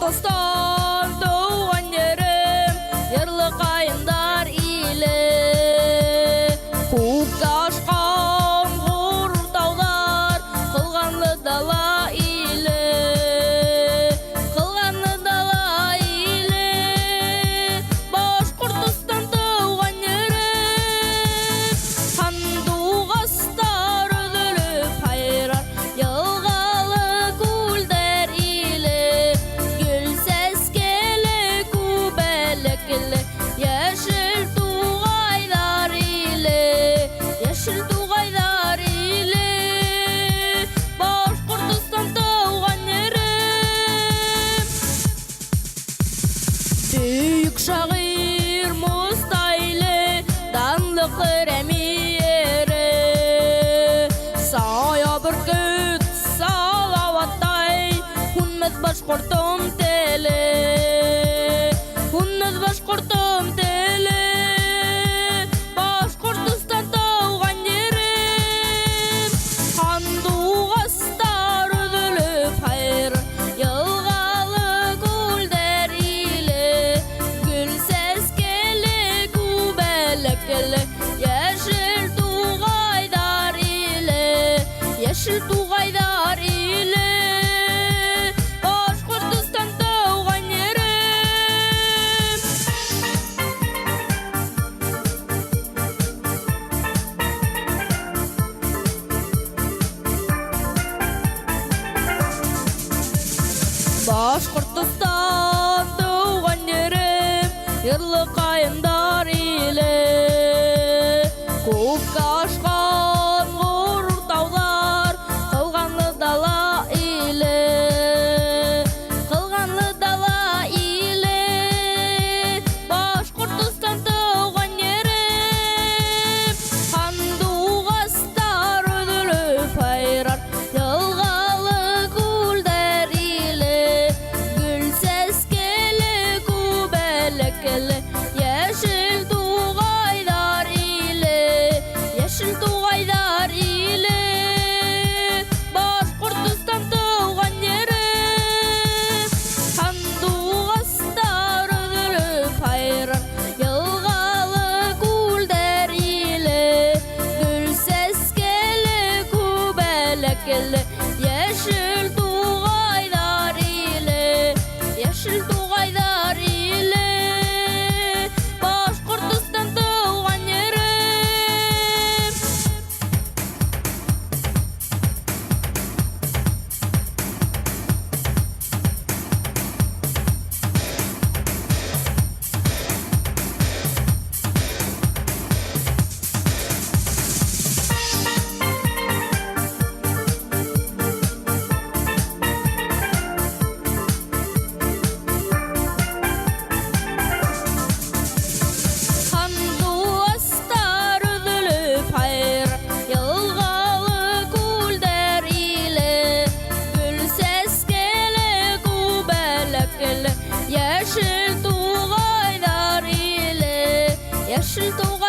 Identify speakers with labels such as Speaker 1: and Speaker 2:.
Speaker 1: Башқұртстан туған жерім, ерлі қайындар илі. Көкті ашқан ғұр таулар, қылғанлы дала илі. Қылғанлы дала илі. Башқұртстан туған жерім, қандуғастар үзіліп қайрар, елғалы көлдер илі. Гүл сәскелі көбәлікілі, яшіл туғайдар илі. Яшіл туғайдар илі. Башқұртстан туған жерім. Бүйік шағир мұстайлы, данлықлы рәмиері. Сая бүркіт салауаттай, хүнміз башқұртым телі. Хүнміз башқұртым телі. Башқұртстан туған жерім, қандуғастар үзіліп қайрар, елғалы көлдер илі. Гүл сәскелі көбәлікілі, яшіл туғайдар илі. Яшіл туғайдар илі. Башқұртстан туған жерім. Башқұртстан туған жерім, ерлі қайындар илі. Көкті ашқан ғұр таулар, қылғанлы дала илі. Қылғанлы дала илі. Башқұртстан туған жерім, қандуғастар үзіліп қайрар, елғалы көлдер илі. Гүл сәскелі көбәлікілі, яшіл туғайдар илі. Яшіл туғайдар илі. Башқұртстан туған жерім, қандуғастар үзіліп қайрар, елғалы көлдер илі. Гүл сәскелі көбәлікілі, яшіл туғайдар илі. Яшіл туғайдар илі. Башқұртстан туған жерім. Қандуғастар үзіліп қайрар, елғалы көлдер илі. Гүл сәскелі көбәлікілі, яшіл туғайдар илі. Яшіл туғайдар